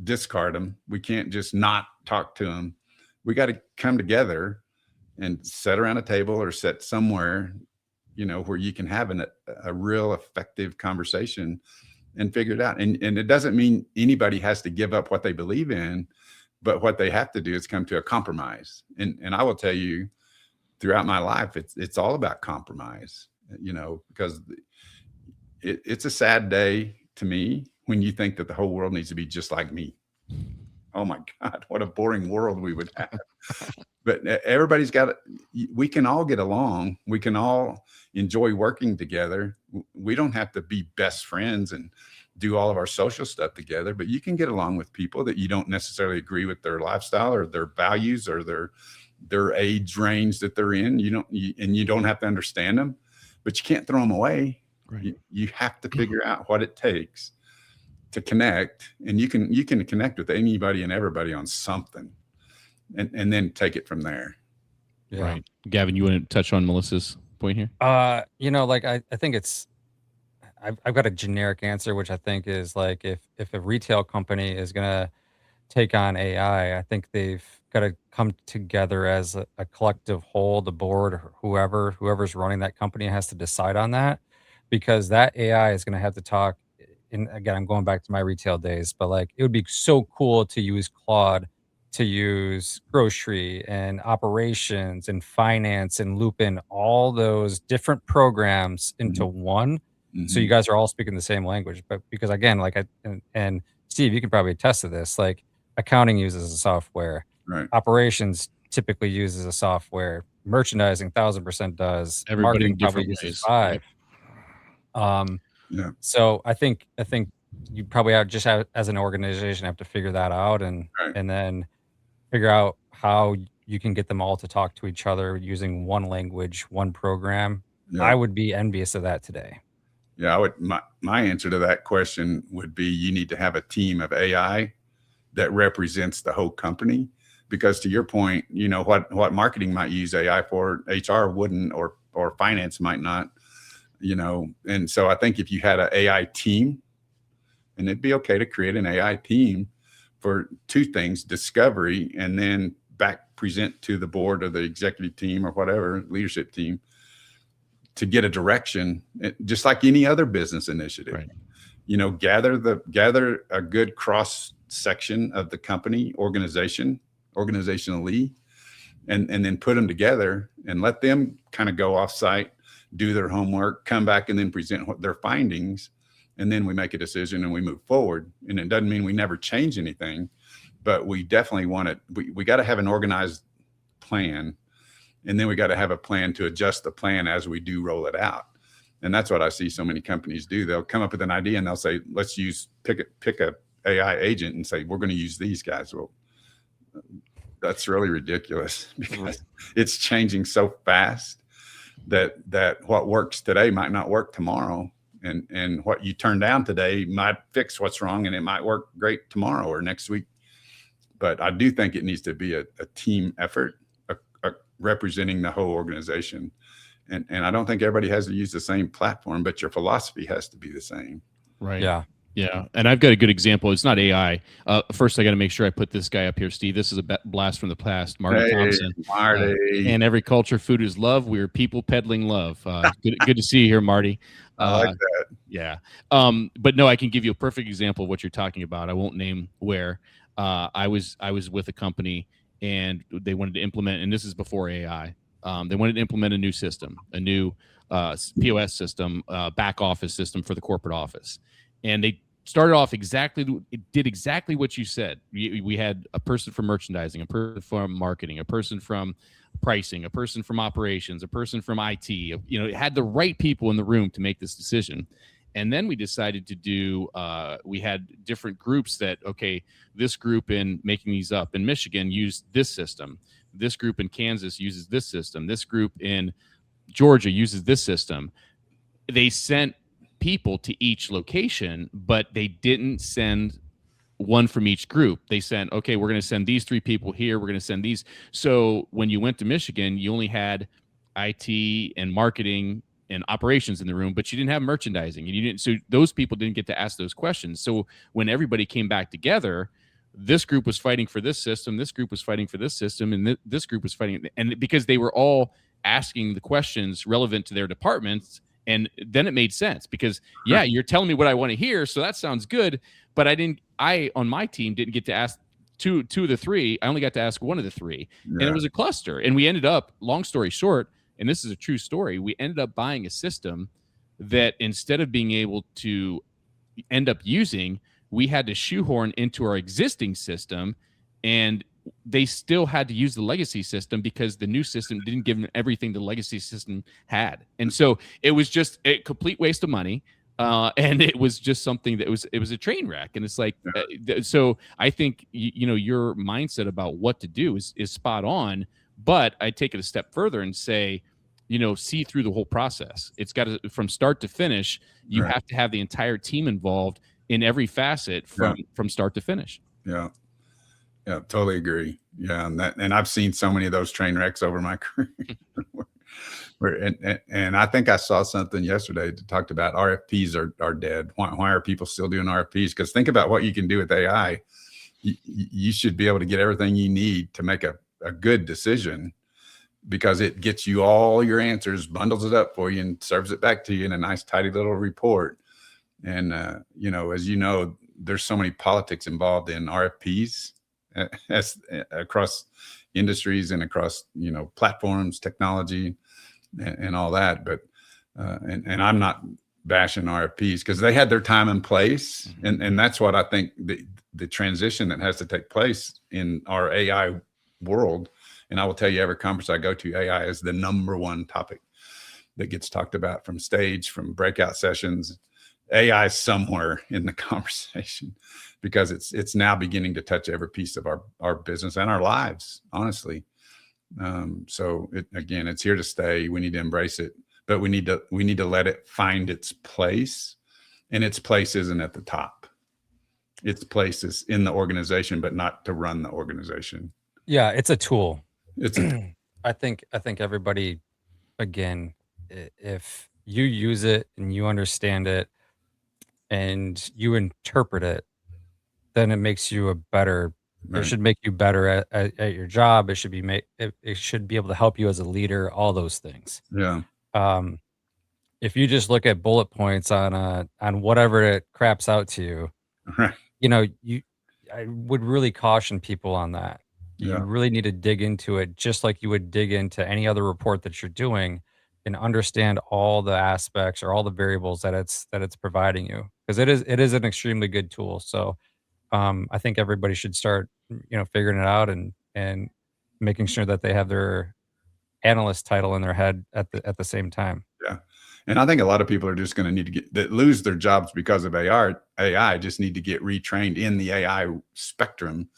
discard them. We can't just not talk to them. We got to come together and sit around a table or sit somewhere, where you can have a real effective conversation and figure it out. And it doesn't mean anybody has to give up what they believe in, but what they have to do is come to a compromise. And I will tell you, throughout my life, it's all about compromise, because it's a sad day to me when you think that the whole world needs to be just like me. Oh my God, what a boring world we would have. But everybody's we can all get along. We can all enjoy working together. We don't have to be best friends and do all of our social stuff together, but you can get along with people that you don't necessarily agree with their lifestyle or their values or their age range that they're in. You don't have to understand them, but you can't throw them away. Right. You have to figure out what it takes to connect, and you can connect with anybody and everybody on something, and then take it from there. Yeah. Right. Gavin, you want to touch on Melissa's point here? Like I think I've got a generic answer, which I think is like if a retail company is gonna take on AI, I think they've got to come together as a collective whole. The board, or whoever's running that company has to decide on that, because that AI is going to have to talk. And again, I'm going back to my retail days, but like it would be so cool to use Claude to use grocery and operations and finance and loop in all those different programs into one. So you guys are all speaking the same language. But because again, like and Steve, you can probably attest to this, like accounting uses a software, Right. operations typically uses a software, merchandising 1000% does, Everybody in marketing probably different uses ways. 5. Yeah. So I think you probably as an organization have to figure that out and Right. then figure out how you can get them all to talk to each other using one language, one program. Yeah. I would be envious of that today. Yeah, my answer to that question would be you need to have a team of AI that represents the whole company, because to your point, what marketing might use AI for, HR wouldn't, or finance might not, and so I think if you had an AI team, and it'd be okay to create an AI team for two things: discovery, and then present to the board or the executive team or whatever leadership team to get a direction, just like any other business initiative. Right. Gather a good cross section of the company organizationally, and then put them together and let them kind of go off site, do their homework, come back, and then present their findings. And then we make a decision and we move forward. And it doesn't mean we never change anything, but we definitely want it. We got to have an organized plan, and then we got to have a plan to adjust the plan as we do roll it out. And that's what I see so many companies do. They'll come up with an idea and they'll say, let's pick a AI agent and say, we're going to use these guys. Well, that's really ridiculous, because it's changing so fast that what works today might not work tomorrow. And what you turn down today might fix what's wrong, and it might work great tomorrow or next week. But I do think it needs to be a team effort, representing the whole organization. And I don't think everybody has to use the same platform, but your philosophy has to be the same. Right. Yeah. Yeah. And I've got a good example. It's not AI. First, I got to make sure I put this guy up here, Steve. This is a blast from the past. Marty Thompson. Marty. And every culture, food is love. We're people peddling love. Good to see you here, Marty. I like that. Yeah. But no, I can give you a perfect example of what you're talking about. I won't name where. I was with a company, and they wanted to implement, and this is before AI. They wanted to implement a new system, a new POS system, back office system for the corporate office. And they started off it did exactly what you said. We had a person from merchandising, a person from marketing, a person from pricing, a person from operations, a person from IT. It had the right people in the room to make this decision. And then we decided to do, we had different groups that, okay, this group in, making these up, in Michigan used this system. This group in Kansas uses this system. This group in Georgia uses this system. They sent people to each location, but they didn't send one from each group. They sent, okay, we're going to send these 3 people here. We're going to send these. So when you went to Michigan, you only had IT and marketing and operations in the room, but you didn't have merchandising, and you didn't. So those people didn't get to ask those questions. So when everybody came back together, this group was fighting for this system, this group was fighting for this system, and this group was fighting. And because they were all asking the questions relevant to their departments, and then it made sense, because yeah, you're telling me what I want to hear, so that sounds good. But I on my team didn't get to ask two of the 3. I only got to ask one of the 3, and it was a cluster. And we ended up, long story short, and this is a true story, we ended up buying a system that, instead of being able to end up using, we had to shoehorn into our existing system, and they still had to use the legacy system because the new system didn't give them everything the legacy system had. And so it was just a complete waste of money. And it was just something that it was a train wreck. And it's like, so I think, your mindset about what to do is spot on, but I take it a step further and say, see through the whole process. It's got to, from start to finish, you have to have the entire team involved in every facet from start to finish. Yeah. Yeah, totally agree. Yeah, and I've seen so many of those train wrecks over my career. And I think I saw something yesterday that talked about RFPs are dead. Why are people still doing RFPs? Because think about what you can do with AI. You should be able to get everything you need to make a good decision, because it gets you all your answers, bundles it up for you, and serves it back to you in a nice, tidy little report. And as you know, there's so many politics involved in RFPs. As across industries and across platforms, technology, and all that. But and I'm not bashing RFPs, because they had their time and place, and that's what I think the transition that has to take place in our AI world. And I will tell you, every conference I go to, AI is the #1 topic that gets talked about, from stage, from breakout sessions. AI is somewhere in the conversation, because it's now beginning to touch every piece of our business and our lives, honestly. So it's here to stay. We need to embrace it, but we need to let it find its place, and its place isn't at the top. Its place is in the organization, but not to run the organization. Yeah, it's a tool. It's a I think everybody, again, if you use it and you understand it and you interpret it, then it makes you a better. It right. should make you better at your job. It should be it should be able to help you as a leader. All those things. Yeah. Um, if you just look at bullet points on whatever it craps out to you, Right. you I would really caution people on that. You Yeah. really need to dig into it just like you would dig into any other report that you're doing and understand all the aspects or all the variables that it's providing you, because it is an extremely good tool. So I think everybody should start, figuring it out and making sure that they have their analyst title in their head at the same time. Yeah. And I think a lot of people are just going to need to get that lose their jobs because of AI just need to get retrained in the AI spectrum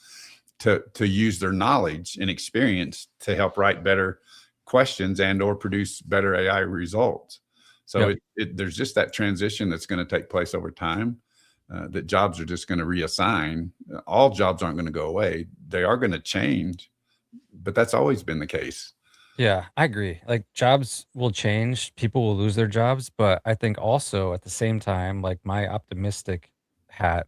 to use their knowledge and experience to help write better questions and or produce better AI results. So Yep. there's just that transition that's going to take place over time. That jobs are just going to reassign. All jobs aren't going to go away. They are going to change, but that's always been the case. Yeah, I agree. Like jobs will change, people will lose their jobs, but I think also at the same time, like my optimistic hat,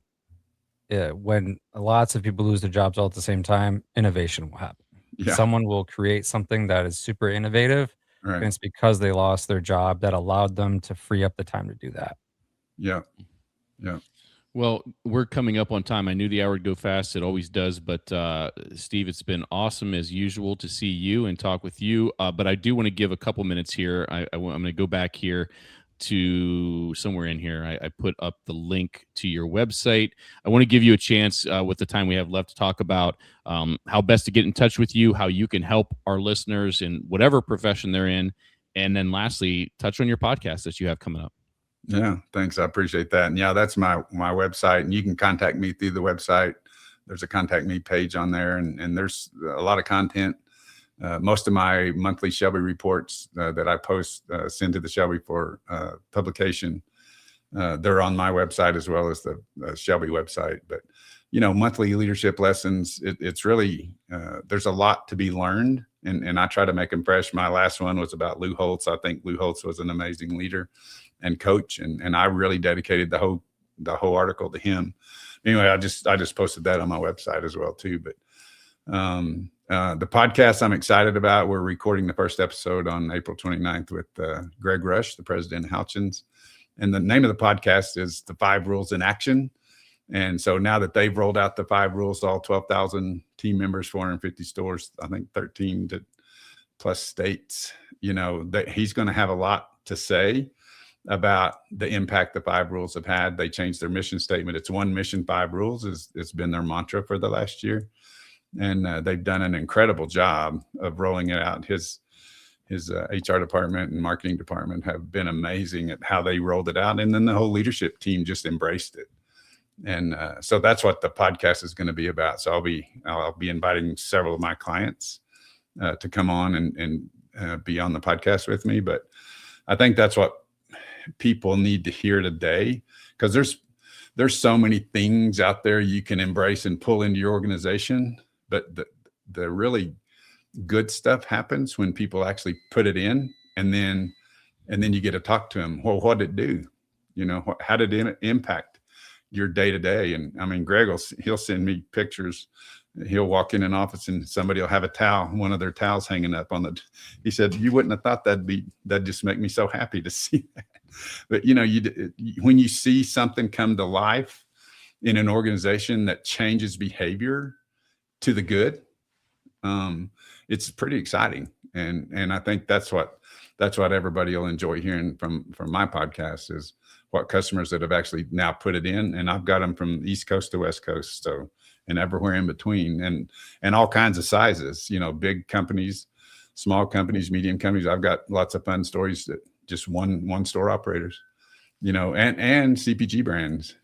when lots of people lose their jobs all at the same time, innovation will happen. Yeah. Someone will create something that is super innovative, and Right. it's because they lost their job that allowed them to free up the time to do that. Yeah. Yeah. Well, we're coming up on time. I knew the hour would go fast. It always does. But Steve, it's been awesome as usual to see you and talk with you. But I do want to give a couple minutes here. I'm going to go back here to somewhere in here. I put up the link to your website. I want to give you a chance with the time we have left to talk about how best to get in touch with you, how you can help our listeners in whatever profession they're in. And then lastly, touch on your podcast that you have coming up. Yeah, thanks. I appreciate that. And yeah, that's my website, and you can contact me through the website. There's a contact me page on there, and there's a lot of content. Most of my monthly Shelby reports that I post send to the Shelby for publication. They're on my website as well as the Shelby website. But monthly leadership lessons. It's really there's a lot to be learned, and I try to make them fresh. My last one was about Lou Holtz. I think Lou Holtz was an amazing leader and coach, and I really dedicated the whole article to him. Anyway, I just posted that on my website as well too. But the podcast I'm excited about. We're recording the first episode on April 29th with Greg Rush, the president of Houchins, and the name of the podcast is The 5 Rules in Action. And so now that they've rolled out the 5 rules to all 12,000 team members, 450 stores, I think 13 to plus states, that he's going to have a lot to say about the impact the 5 rules have had. They changed their mission statement. It's one mission, 5 rules. It's been their mantra for the last year. And they've done an incredible job of rolling it out. His HR department and marketing department have been amazing at how they rolled it out. And then the whole leadership team just embraced it. And so that's what the podcast is going to be about. So I'll be inviting several of my clients to come on and be on the podcast with me. But I think that's what people need to hear today, because there's so many things out there you can embrace and pull into your organization, but the really good stuff happens when people actually put it in, and then you get to talk to them. Well, what did it do? How did it impact your day to day? And I mean, Greg he'll send me pictures. He'll walk in an office and somebody will have one of their towels hanging up on he said, you wouldn't have thought that'd just make me so happy to see that. But when you see something come to life in an organization that changes behavior to the good, it's pretty exciting. And I think that's what everybody will enjoy hearing from my podcast, is what customers that have actually now put it in. And I've got them from East Coast to West Coast, so, and everywhere in between, and all kinds of sizes, big companies, small companies, medium companies. I've got lots of fun stories that just one store operators, and CPG brands,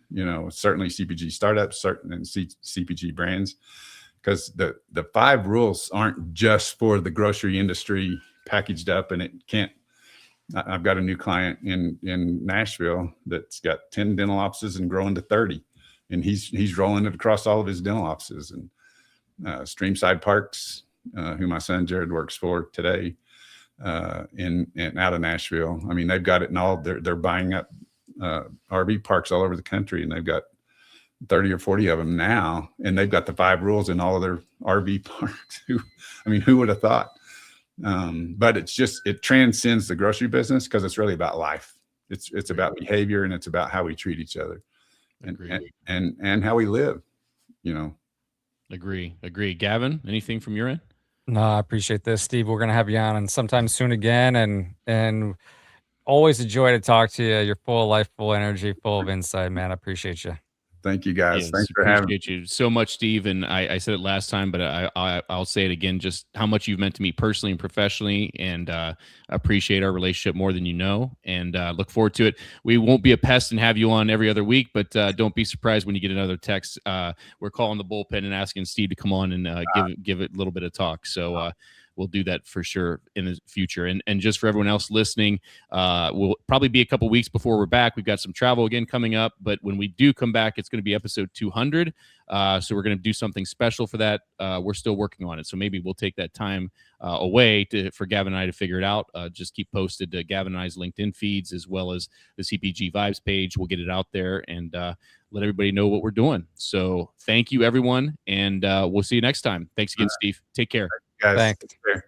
certainly CPG startups, and CPG brands, because the 5 rules aren't just for the grocery industry packaged up, and it can't. I've got a new client in Nashville that's got 10 dental offices and growing to 30, and he's rolling it across all of his dental offices. Streamside Parks, who my son Jared works for today, in out of Nashville. I mean, they've got it in all. They're buying up RV parks all over the country, and they've got 30 or 40 of them now, and they've got the 5 rules in all of their RV parks. Who would have thought? But it transcends the grocery business, because it's really about life. It's about behavior, and it's about how we treat each other, and how we live. Agree. Gavin, anything from your end? No, I appreciate this, Steve. We're gonna have you on and sometime soon again, and always a joy to talk to you. You're full of life, full of energy, full of insight, man. I appreciate you. Thank you, guys. Yes, Thanks for having me. appreciate you so much, Steve. And I said it last time, but I'll say it again, just how much you've meant to me personally and professionally, and appreciate our relationship more than you know, and look forward to it. We won't be a pest and have you on every other week, but don't be surprised when you get another text. We're calling the bullpen and asking Steve to come on and give it a little bit of talk. So we'll do that for sure in the future. And just for everyone else listening, we'll probably be a couple weeks before we're back. We've got some travel again coming up, but when we do come back, it's going to be episode 200. So we're going to do something special for that. We're still working on it. So maybe we'll take that time away for Gavin and I to figure it out. Just keep posted to Gavin and I's LinkedIn feeds, as well as the CPG Vibes page. We'll get it out there and let everybody know what we're doing. So thank you, everyone. And we'll see you next time. Thanks again, Steve. Take care. Guys. Thanks. Take care.